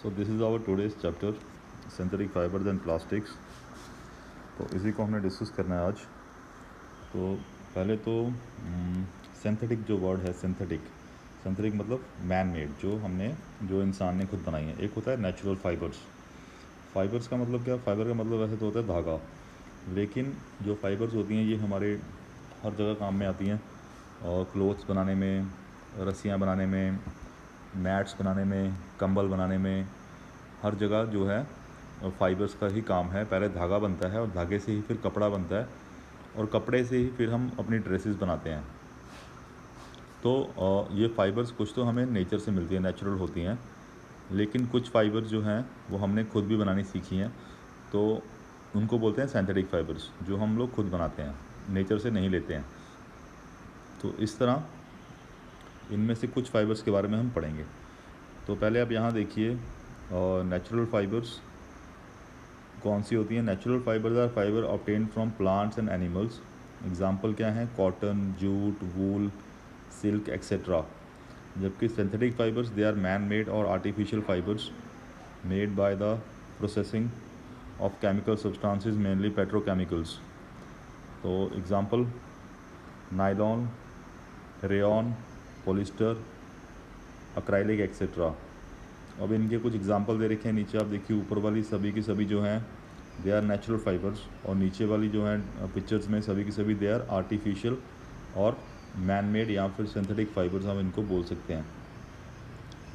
So this is our today's chapter synthetic fibres and plastics. तो इसी को हमने डिस्कस करना है आज। तो पहले तो सिंथेटिक जो वर्ड है, सिंथेटिक मतलब मैन मेड, जो इंसान ने खुद बनाई है। एक होता है नेचुरल फाइबर्स का मतलब क्या? फाइबर का मतलब वैसे तो होता है धागा, लेकिन जो फाइबर्स होती हैं ये हमारे हर जगह काम में आती हैं, और क्लोथ्स बनाने में, रस्सियाँ बनाने में, मैट्स बनाने में, कंबल बनाने में, हर जगह जो है फाइबर्स का ही काम है। पहले धागा बनता है और धागे से ही फिर कपड़ा बनता है, और कपड़े से ही फिर हम अपनी ड्रेसेस बनाते हैं। तो ये फ़ाइबर्स कुछ तो हमें नेचर से मिलती है, नेचुरल होती हैं, लेकिन कुछ फ़ाइबर्स जो हैं वो हमने खुद भी बनानी सीखी हैं। तो उनको बोलते हैं सिंथेटिक फ़ाइबर्स, जो हम लोग खुद बनाते हैं, नेचर से नहीं लेते हैं। तो इस तरह इनमें से कुछ फ़ाइबर्स के बारे में हम पढ़ेंगे। तो पहले आप यहाँ देखिए, नेचुरल फ़ाइबर्स कौन सी होती हैं। Natural fibres are fibre obtain from plants and animals. Example क्या हैं? Cotton, jute, wool, silk etcetera. जबकि synthetic fibres they are man made और artificial fibres made by the processing of chemical substances, mainly petrochemicals. तो example nylon, rayon, polyester, acrylic etcetera. अब इनके कुछ example दे रखे हैं नीचे, आप देखिए। ऊपर वाली सभी की सभी जो हैं दे आर नेचुरल फाइबर्स, और नीचे वाली जो हैं पिक्चर्स में सभी की सभी दे आर आर्टिफिशियल और मैन मेड या फिर सिंथेटिक फाइबर्स हम इनको बोल सकते हैं।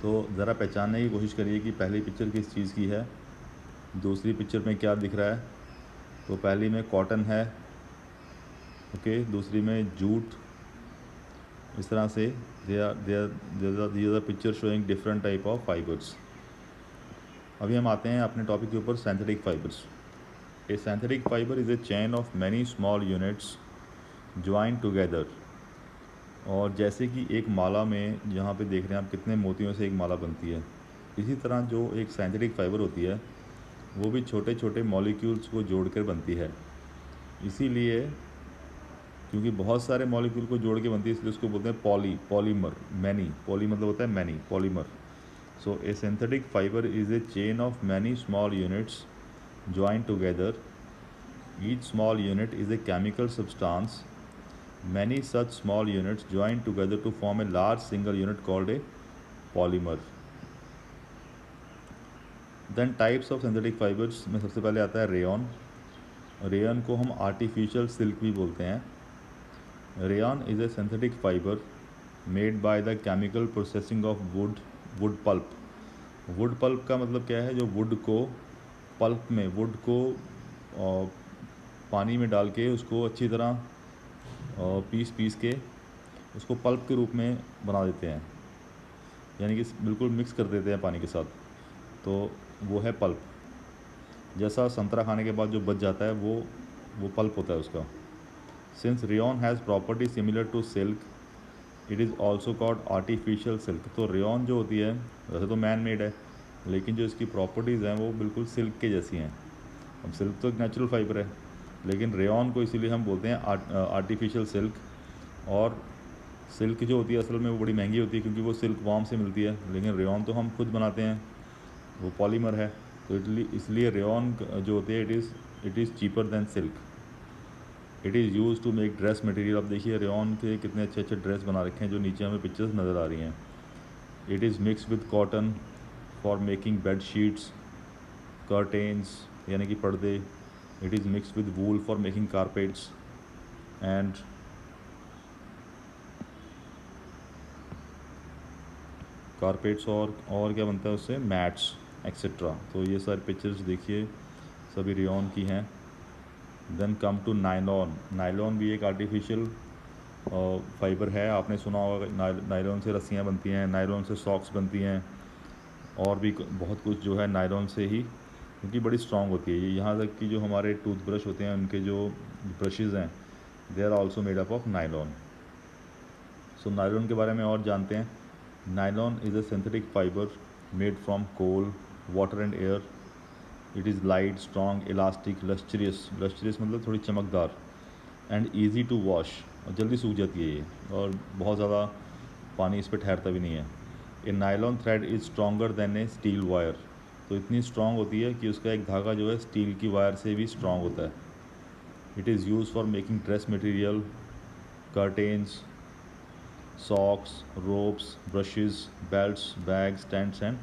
तो ज़रा पहचानने की कोशिश करिए कि पहली पिक्चर किस चीज़ की है, दूसरी पिक्चर में क्या दिख रहा है। तो पहली में कॉटन है, ओके, दूसरी में जूट। इस तरह से they are picture showing different type of fibres. अभी हम आते हैं अपने टॉपिक के ऊपर, synthetic fibres. A synthetic fibre is a chain of many small units join together. और जैसे कि एक माला में, जहाँ पे देख रहे हैं आप, कितने मोतियों से एक माला बनती है, इसी तरह जो एक सिंथेटिक फाइबर होती है वो भी छोटे छोटे मॉलिक्यूल्स को जोड़कर बनती है। इसीलिए, क्योंकि बहुत सारे मॉलिक्यूल को जोड़ के बनती है, इसलिए उसको बोलते हैं पॉलीमर। पॉली मतलब होता है many, polymer. So a synthetic fiber is a chain of many small units joined together. Each small unit is a chemical substance. Many such small units join together to form a large single unit called a polymer. Then types of synthetic fibers में सबसे पहले आता है rayon. Rayon को हम artificial silk भी बोलते हैं। Rayon is a synthetic fibre made by the chemical processing of wood pulp. Wood pulp का मतलब क्या है? जो वुड को पल्प में, वुड को पानी में डाल के उसको अच्छी तरह पीस के उसको पल्प के रूप में बना देते हैं, यानी कि बिल्कुल मिक्स कर देते हैं पानी के साथ। तो वो है पल्प। जैसा संतरा खाने के बाद जो बच जाता है वो पल्प होता है उसका। Since rayon has property similar to silk, it is also called artificial silk. तो रेयॉन जो होती है वैसे तो मैन मेड है, लेकिन जो इसकी प्रॉपर्टीज़ हैं वो बिल्कुल सिल्क के जैसी हैं। अब सिल्क तो एक नेचुरल फाइबर है, लेकिन रेयॉन को इसीलिए हम बोलते हैं आर्टिफिशियल सिल्क। और सिल्क जो होती है असल में वो बड़ी महंगी होती है, क्योंकि वो सिल्क वार्म से मिलती है, लेकिन रेयॉन तो हम खुद बनाते हैं, वो पॉलीमर है। तो इसलिए रेयॉन जो होती है it is cheaper than silk. It is use to make dress material. अब देखिए रेयॉन के कितने अच्छे अच्छे ड्रेस बना रखे हैं, जो नीचे हमें पिक्चर्स नज़र आ रही हैं। It is mix with cotton for making bed sheets, curtains यानी कि पर्दे। It is mix with wool for making carpets and carpets, और क्या बनता है उससे? Mats etcetera. तो ये सारी पिक्चर्स देखिए सभी रेयॉन की हैं। Then come to nylon. Nylon भी एक आर्टिफिशियल फाइबर है। आपने सुना होगा नायलॉन से रस्सियाँ बनती हैं, नायलॉन से सॉक्स बनती हैं, और भी बहुत कुछ जो है नायलॉन से ही, क्योंकि बड़ी स्ट्रॉन्ग होती है ये। यहाँ तक कि जो हमारे टूथब्रश होते हैं उनके जो ब्रशेज़ हैं they are also made up of nylon. So nylon के बारे में और जानते हैं। Nylon is a synthetic fibre made from coal, water and air. It is light, strong, elastic, lustrous मतलब थोड़ी चमकदार, एंड ईजी टू वॉश, और जल्दी सूख जाती है ये, और बहुत ज़्यादा पानी इस पर ठहरता भी नहीं है। A nylon thread is stronger than a steel wire. तो इतनी स्ट्रॉन्ग होती है कि उसका एक धागा जो है स्टील की वायर से भी स्ट्रॉन्ग होता है। It is use for making dress material, curtains, socks, ropes, brushes, belts, bags, tents and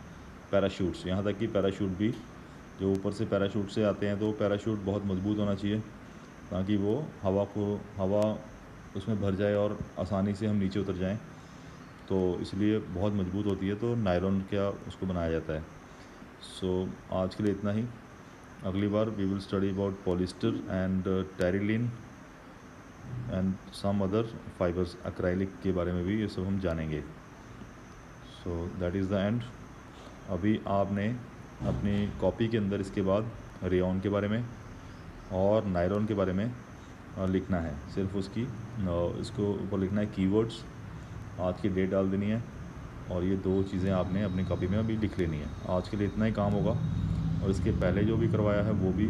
parachutes. यहाँ तक कि पैराशूट भी, जो ऊपर से पैराशूट से आते हैं, तो पैराशूट बहुत मजबूत होना चाहिए ताकि वो हवा उसमें भर जाए और आसानी से हम नीचे उतर जाएं। तो इसलिए बहुत मजबूत होती है, तो नायलॉन का उसको बनाया जाता है। सो आज के लिए इतना ही। अगली बार we will study about polyester and terylene and some other fibres, acrylic के बारे में भी ये सब हम जानेंगे। So that is the end. अभी आपने अपनी कॉपी के अंदर इसके बाद रेयॉन के बारे में और नायलॉन के बारे में लिखना है। सिर्फ उसकी इसको ऊपर लिखना है कीवर्ड्स, आज की डेट डाल देनी है, और ये 2 चीज़ें आपने अपनी कॉपी में अभी लिख लेनी है। आज के लिए इतना ही काम होगा, और इसके पहले जो भी करवाया है वो भी